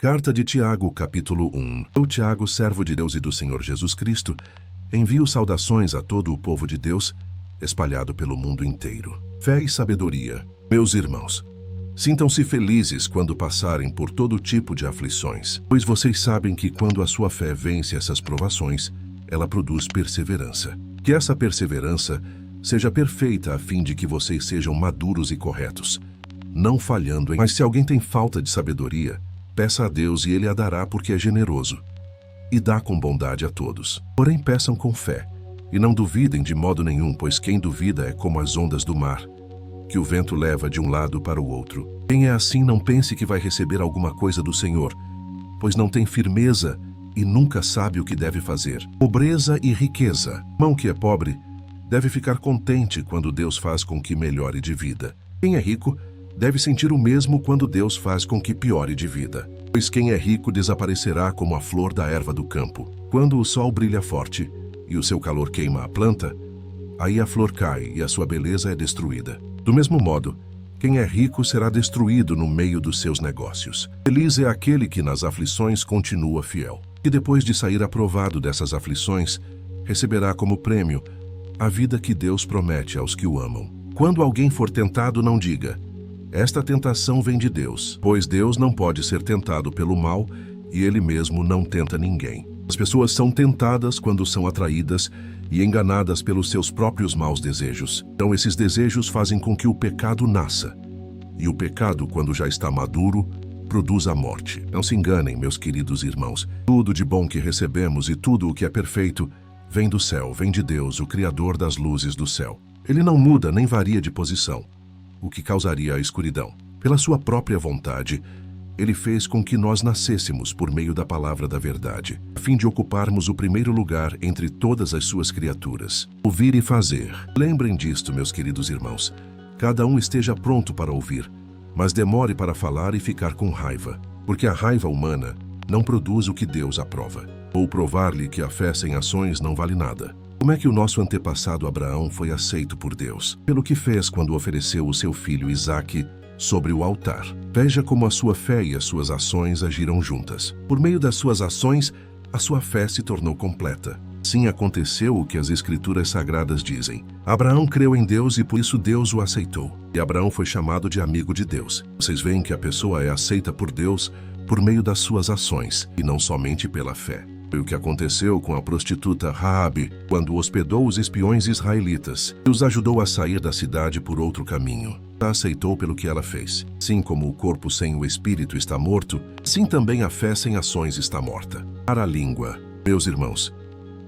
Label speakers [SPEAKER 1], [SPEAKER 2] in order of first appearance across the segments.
[SPEAKER 1] Carta de Tiago, capítulo 1. Eu, Tiago, servo de Deus e do Senhor Jesus Cristo, envio saudações a todo o povo de Deus, espalhado pelo mundo inteiro. Fé e sabedoria. Meus irmãos, sintam-se felizes quando passarem por todo tipo de aflições, pois vocês sabem que quando a sua fé vence essas provações, ela produz perseverança. Que essa perseverança seja perfeita a fim de que vocês sejam maduros e corretos, não falhando em... Mas se alguém tem falta de sabedoria, peça a Deus e Ele a dará porque é generoso, e dá com bondade a todos. Porém peçam com fé, e não duvidem de modo nenhum, pois quem duvida é como as ondas do mar, que o vento leva de um lado para o outro. Quem é assim não pense que vai receber alguma coisa do Senhor, pois não tem firmeza e nunca sabe o que deve fazer. Pobreza e riqueza. O irmão que é pobre deve ficar contente quando Deus faz com que melhore de vida. Quem é rico deve sentir o mesmo quando Deus faz com que piore de vida. Pois quem é rico desaparecerá como a flor da erva do campo. Quando o sol brilha forte e o seu calor queima a planta, aí a flor cai e a sua beleza é destruída. Do mesmo modo, quem é rico será destruído no meio dos seus negócios. Feliz é aquele que nas aflições continua fiel, e depois de sair aprovado dessas aflições, receberá como prêmio a vida que Deus promete aos que o amam. Quando alguém for tentado, não diga: esta tentação vem de Deus, pois Deus não pode ser tentado pelo mal e Ele mesmo não tenta ninguém. As pessoas são tentadas quando são atraídas e enganadas pelos seus próprios maus desejos. Então esses desejos fazem com que o pecado nasça. E o pecado, quando já está maduro, produz a morte. Não se enganem, meus queridos irmãos. Tudo de bom que recebemos e tudo o que é perfeito vem do céu, vem de Deus, o Criador das luzes do céu. Ele não muda nem varia de posição, o que causaria a escuridão. Pela sua própria vontade, Ele fez com que nós nascêssemos por meio da palavra da verdade, a fim de ocuparmos o primeiro lugar entre todas as suas criaturas. Ouvir e fazer. Lembrem disto, meus queridos irmãos. Cada um esteja pronto para ouvir, mas demore para falar e ficar com raiva, porque a raiva humana não produz o que Deus aprova. Ou provar-lhe que a fé sem ações não vale nada. Como é que o nosso antepassado Abraão foi aceito por Deus? Pelo que fez quando ofereceu o seu filho Isaque sobre o altar. Veja como a sua fé e as suas ações agiram juntas. Por meio das suas ações, a sua fé se tornou completa. Sim, aconteceu o que as Escrituras Sagradas dizem. Abraão creu em Deus e por isso Deus o aceitou. E Abraão foi chamado de amigo de Deus. Vocês veem que a pessoa é aceita por Deus por meio das suas ações, e não somente pela fé. Foi o que aconteceu com a prostituta Raabe, quando hospedou os espiões israelitas e os ajudou a sair da cidade por outro caminho. A aceitou pelo que ela fez. Sim, como o corpo sem o espírito está morto, sim também a fé sem ações está morta. Para a língua. Meus irmãos,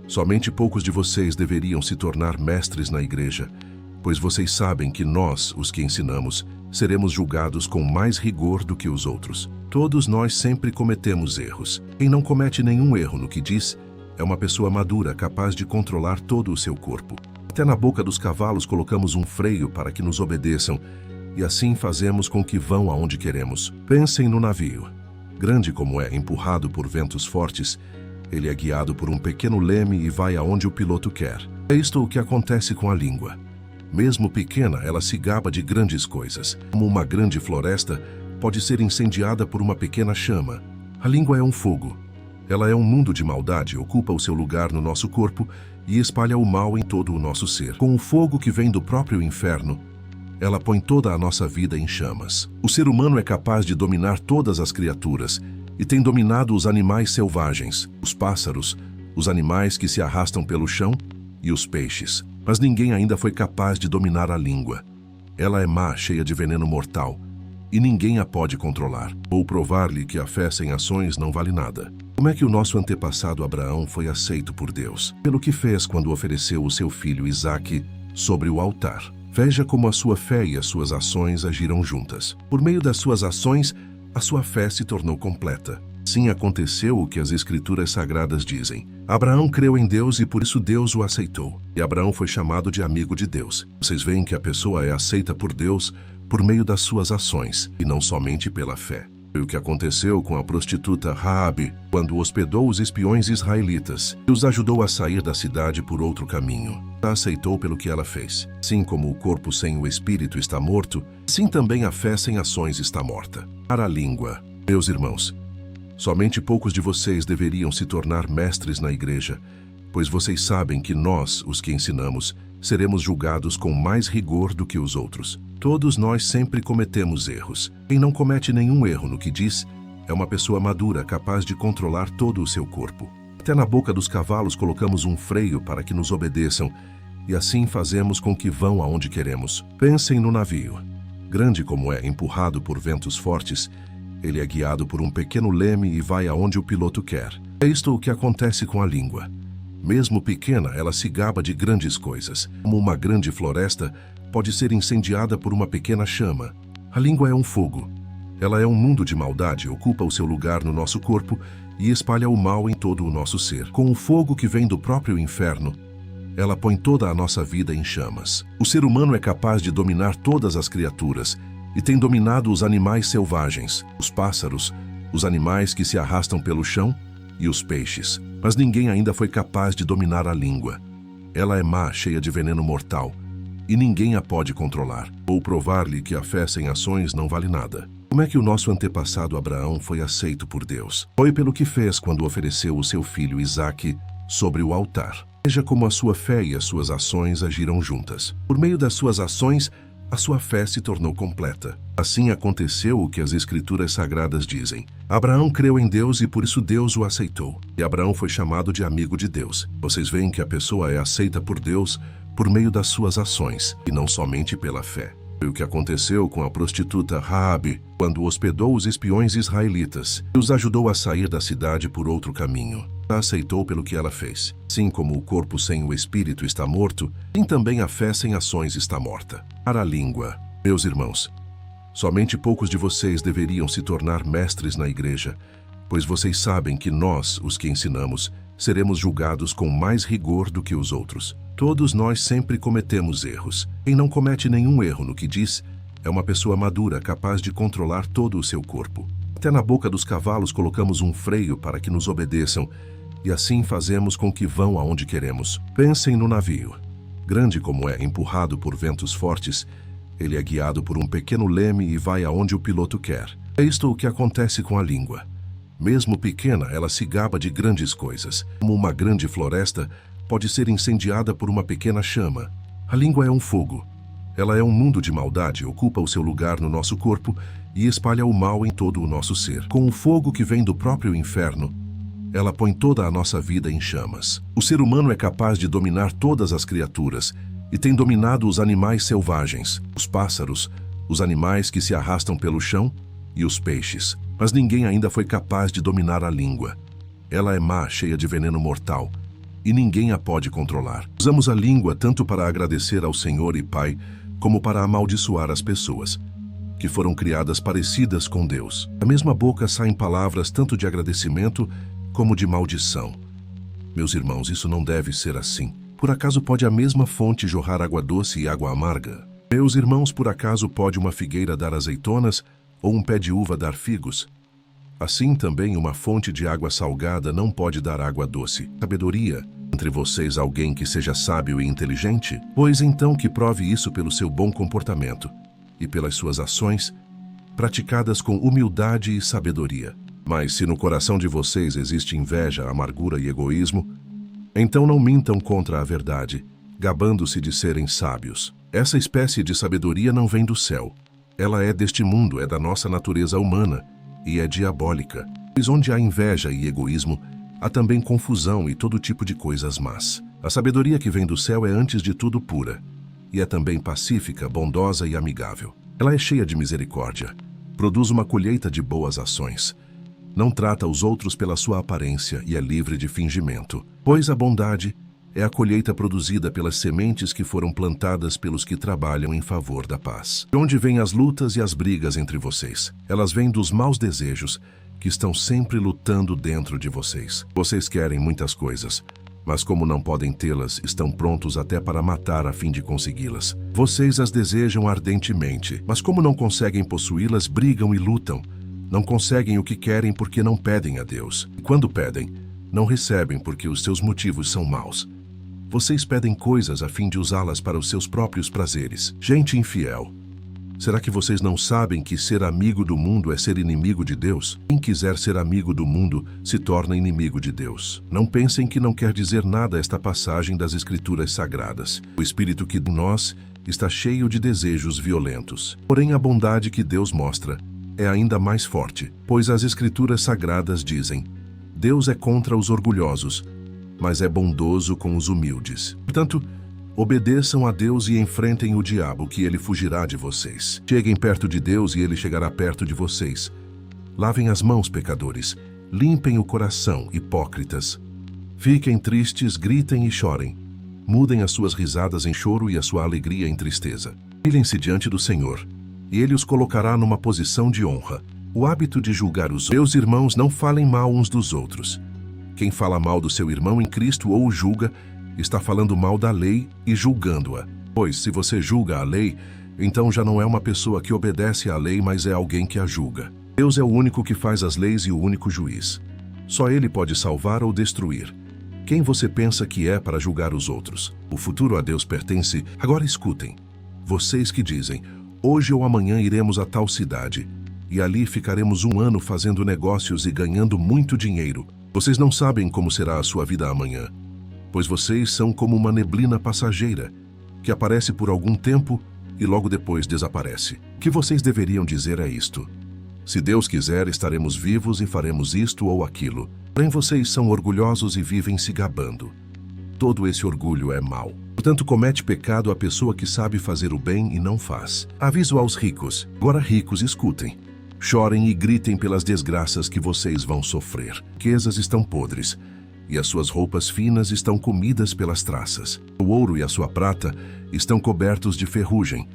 [SPEAKER 1] somente poucos de vocês deveriam se tornar mestres na igreja, pois vocês sabem que nós, os que ensinamos, seremos julgados com mais rigor do que os outros. Todos nós sempre cometemos erros. Quem não comete nenhum erro no que diz é uma pessoa madura, capaz de controlar todo o seu corpo. Até na boca dos cavalos colocamos um freio para que nos obedeçam, e assim fazemos com que vão aonde queremos. Pensem no navio. Grande como é, empurrado por ventos fortes, ele é guiado por um pequeno leme e vai aonde o piloto quer. É isto o que acontece com a língua. Mesmo pequena, ela se gaba de grandes coisas. Como uma grande floresta pode ser incendiada por uma pequena chama. A língua é um fogo. Ela é um mundo de maldade, ocupa o seu lugar no nosso corpo e espalha o mal em todo o nosso ser. Com o fogo que vem do próprio inferno, ela põe toda a nossa vida em chamas. O ser humano é capaz de dominar todas as criaturas e tem dominado os animais selvagens, os pássaros, os animais que se arrastam pelo chão e os peixes. Mas ninguém ainda foi capaz de dominar a língua. Ela é má, cheia de veneno mortal, e ninguém a pode controlar, ou provar-lhe que a fé sem ações não vale nada. Como é que o nosso antepassado Abraão foi aceito por Deus? Pelo que fez quando ofereceu o seu filho Isaque sobre o altar. Veja como a sua fé e as suas ações agiram juntas. Por meio das suas ações, a sua fé se tornou completa. Sim, aconteceu o que as Escrituras Sagradas dizem. Abraão creu em Deus e por isso Deus o aceitou. E Abraão foi chamado de amigo de Deus. Vocês veem que a pessoa é aceita por Deus por meio das suas ações, e não somente pela fé. Foi o que aconteceu com a prostituta Raabe, quando hospedou os espiões israelitas e os ajudou a sair da cidade por outro caminho. A aceitou pelo que ela fez. Sim, como o corpo sem o espírito está morto, sim também a fé sem ações está morta. Para a língua. Meus irmãos, Somente poucos de vocês deveriam se tornar mestres na igreja, pois vocês sabem que nós, os que ensinamos, seremos julgados com mais rigor do que os outros. Todos nós sempre cometemos erros. Quem não comete nenhum erro no que diz, é uma pessoa madura capaz de controlar todo o seu corpo. Até na boca dos cavalos colocamos um freio para que nos obedeçam, e assim fazemos com que vão aonde queremos. Pensem no navio. Grande como é, empurrado por ventos fortes, ele é guiado por um pequeno leme e vai aonde o piloto quer. É isto o que acontece com a língua. Mesmo pequena, ela se gaba de grandes coisas. Como uma grande floresta pode ser incendiada por uma pequena chama. A língua é um fogo. Ela é um mundo de maldade, ocupa o seu lugar no nosso corpo e espalha o mal em todo o nosso ser. Com o fogo que vem do próprio inferno, ela põe toda a nossa vida em chamas. O ser humano é capaz de dominar todas as criaturas e tem dominado os animais selvagens, os pássaros, os animais que se arrastam pelo chão e os peixes. Mas ninguém ainda foi capaz de dominar a língua. Ela é má, cheia de veneno mortal, e ninguém a pode controlar, ou provar-lhe que a fé sem ações não vale nada. Como é que o nosso antepassado Abraão foi aceito por Deus? Foi pelo que fez quando ofereceu o seu filho Isaque sobre o altar. Veja como a sua fé e as suas ações agiram juntas. Por meio das suas ações, a sua fé se tornou completa. Assim aconteceu o que as Escrituras Sagradas dizem. Abraão creu em Deus e por isso Deus o aceitou. E Abraão foi chamado de amigo de Deus. Vocês veem que a pessoa é aceita por Deus por meio das suas ações e não somente pela fé. Foi o que aconteceu com a prostituta Raabe quando hospedou os espiões israelitas e os ajudou a sair da cidade por outro caminho. A aceitou pelo que ela fez. Assim como o corpo sem o espírito está morto, assim também a fé sem ações está morta. Para a língua, meus irmãos, somente poucos de vocês deveriam se tornar mestres na igreja, pois vocês sabem que nós, os que ensinamos, seremos julgados com mais rigor do que os outros. Todos nós sempre cometemos erros. Quem não comete nenhum erro no que diz, é uma pessoa madura capaz de controlar todo o seu corpo. Até na boca dos cavalos colocamos um freio para que nos obedeçam, e assim fazemos com que vão aonde queremos. Pensem no navio. Grande como é, empurrado por ventos fortes, ele é guiado por um pequeno leme e vai aonde o piloto quer. É isto o que acontece com a língua. Mesmo pequena, ela se gaba de grandes coisas. Como uma grande floresta pode ser incendiada por uma pequena chama. A língua é um fogo. Ela é um mundo de maldade, ocupa o seu lugar no nosso corpo e espalha o mal em todo o nosso ser. Com o fogo que vem do próprio inferno, ela põe toda a nossa vida em chamas. O ser humano é capaz de dominar todas as criaturas e tem dominado os animais selvagens, os pássaros, os animais que se arrastam pelo chão e os peixes. Mas ninguém ainda foi capaz de dominar a língua. Ela é má, cheia de veneno mortal, e ninguém a pode controlar. Usamos a língua tanto para agradecer ao Senhor e Pai, como para amaldiçoar as pessoas, que foram criadas parecidas com Deus. Da mesma boca saem palavras tanto de agradecimento como de maldição. Meus irmãos, isso não deve ser assim. Por acaso pode a mesma fonte jorrar água doce e água amarga? Meus irmãos, por acaso pode uma figueira dar azeitonas ou um pé de uva dar figos? Assim também uma fonte de água salgada não pode dar água doce. Sabedoria, entre vocês alguém que seja sábio e inteligente? Pois então que prove isso pelo seu bom comportamento e pelas suas ações, praticadas com humildade e sabedoria. Mas se no coração de vocês existe inveja, amargura e egoísmo, então não mintam contra a verdade, gabando-se de serem sábios. Essa espécie de sabedoria não vem do céu. Ela é deste mundo, é da nossa natureza humana e é diabólica. Pois onde há inveja e egoísmo, há também confusão e todo tipo de coisas más. A sabedoria que vem do céu é antes de tudo pura, e é também pacífica, bondosa e amigável. Ela é cheia de misericórdia, produz uma colheita de boas ações. Não trata os outros pela sua aparência e é livre de fingimento. Pois a bondade é a colheita produzida pelas sementes que foram plantadas pelos que trabalham em favor da paz. De onde vêm as lutas e as brigas entre vocês? Elas vêm dos maus desejos que estão sempre lutando dentro de vocês. Vocês querem muitas coisas, mas como não podem tê-las, estão prontos até para matar a fim de consegui-las. Vocês as desejam ardentemente, mas como não conseguem possuí-las, brigam e lutam. Não conseguem o que querem porque não pedem a Deus. E quando pedem, não recebem porque os seus motivos são maus. Vocês pedem coisas a fim de usá-las para os seus próprios prazeres. Gente infiel, Será que vocês não sabem que ser amigo do mundo é ser inimigo de Deus? Quem quiser ser amigo do mundo se torna inimigo de Deus. Não pensem que não quer dizer nada esta passagem das Escrituras Sagradas. O Espírito que em nós está cheio de desejos violentos. Porém, a bondade que Deus mostra é ainda mais forte, pois as Escrituras Sagradas dizem: Deus é contra os orgulhosos, mas é bondoso com os humildes. Portanto, obedeçam a Deus e enfrentem o diabo, que ele fugirá de vocês. Cheguem perto de Deus e ele chegará perto de vocês. Lavem as mãos, pecadores. Limpem o coração, hipócritas. Fiquem tristes, gritem e chorem. Mudem as suas risadas em choro e a sua alegria em tristeza. Humilhem-se diante do Senhor, e ele os colocará numa posição de honra. O hábito de julgar os meus irmãos, não falem mal uns dos outros. Quem fala mal do seu irmão em Cristo ou o julga, está falando mal da lei e julgando-a. Pois, se você julga a lei, então já não é uma pessoa que obedece à lei, mas é alguém que a julga. Deus é o único que faz as leis e o único juiz. Só Ele pode salvar ou destruir. Quem você pensa que é para julgar os outros? O futuro a Deus pertence. Agora escutem. Vocês que dizem: hoje ou amanhã iremos a tal cidade, e ali ficaremos 1 ano fazendo negócios e ganhando muito dinheiro. Vocês não sabem como será a sua vida amanhã, pois vocês são como uma neblina passageira, que aparece por algum tempo e logo depois desaparece. O que vocês deveriam dizer é isto: se Deus quiser, estaremos vivos e faremos isto ou aquilo. Porém, vocês são orgulhosos e vivem se gabando. Todo esse orgulho é mau. Portanto, comete pecado a pessoa que sabe fazer o bem e não faz. Aviso aos ricos. Agora, ricos, escutem. Chorem e gritem pelas desgraças que vocês vão sofrer. Riquezas estão podres, e as suas roupas finas estão comidas pelas traças. O ouro e a sua prata estão cobertos de ferrugem,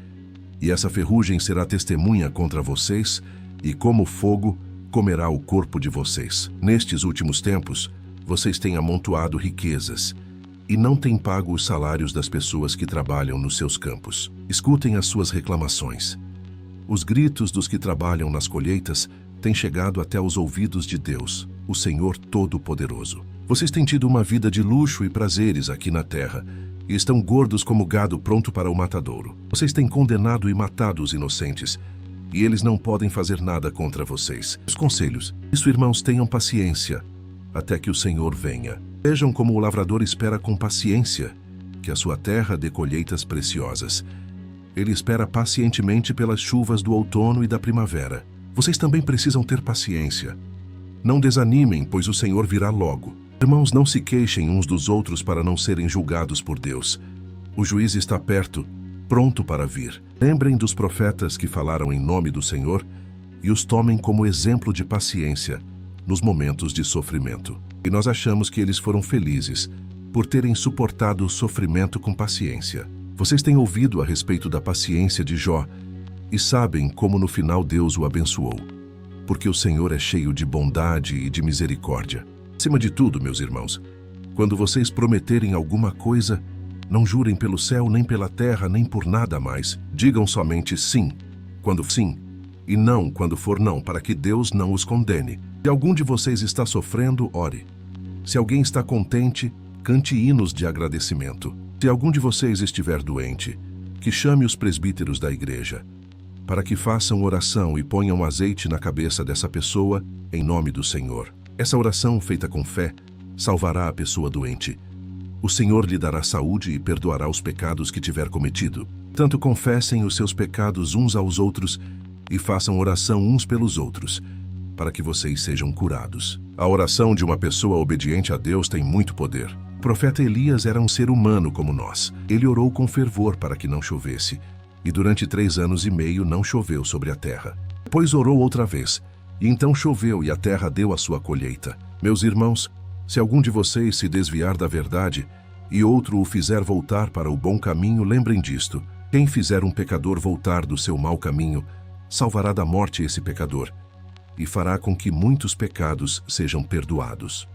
[SPEAKER 1] e essa ferrugem será testemunha contra vocês, e como fogo comerá o corpo de vocês. Nestes últimos tempos, vocês têm amontoado riquezas, e não têm pago os salários das pessoas que trabalham nos seus campos. Escutem as suas reclamações. Os gritos dos que trabalham nas colheitas têm chegado até os ouvidos de Deus, o Senhor Todo-Poderoso. Vocês têm tido uma vida de luxo e prazeres aqui na terra, e estão gordos como gado pronto para o matadouro. Vocês têm condenado e matado os inocentes, e eles não podem fazer nada contra vocês. Os conselhos: isso, irmãos, tenham paciência, até que o Senhor venha. Vejam como o lavrador espera com paciência que a sua terra dê colheitas preciosas. Ele espera pacientemente pelas chuvas do outono e da primavera. Vocês também precisam ter paciência. Não desanimem, pois o Senhor virá logo. Irmãos, não se queixem uns dos outros para não serem julgados por Deus. O juiz está perto, pronto para vir. Lembrem dos profetas que falaram em nome do Senhor e os tomem como exemplo de paciência nos momentos de sofrimento. E nós achamos que eles foram felizes por terem suportado o sofrimento com paciência. Vocês têm ouvido a respeito da paciência de Jó e sabem como no final Deus o abençoou, porque o Senhor é cheio de bondade e de misericórdia. Acima de tudo, meus irmãos, quando vocês prometerem alguma coisa, não jurem pelo céu, nem pela terra, nem por nada mais. Digam somente sim, quando sim, e não quando for não, para que Deus não os condene. Se algum de vocês está sofrendo, ore. Se alguém está contente, cante hinos de agradecimento. Se algum de vocês estiver doente, que chame os presbíteros da igreja, para que façam oração e ponham azeite na cabeça dessa pessoa, em nome do Senhor. Essa oração, feita com fé, salvará a pessoa doente. O Senhor lhe dará saúde e perdoará os pecados que tiver cometido. Tanto confessem os seus pecados uns aos outros e façam oração uns pelos outros, para que vocês sejam curados. A oração de uma pessoa obediente a Deus tem muito poder. O profeta Elias era um ser humano como nós. Ele orou com fervor para que não chovesse, e durante 3 anos e meio não choveu sobre a terra. Depois orou outra vez, e então choveu e a terra deu a sua colheita. Meus irmãos, se algum de vocês se desviar da verdade e outro o fizer voltar para o bom caminho, lembrem disto: quem fizer um pecador voltar do seu mau caminho, salvará da morte esse pecador, e fará com que muitos pecados sejam perdoados.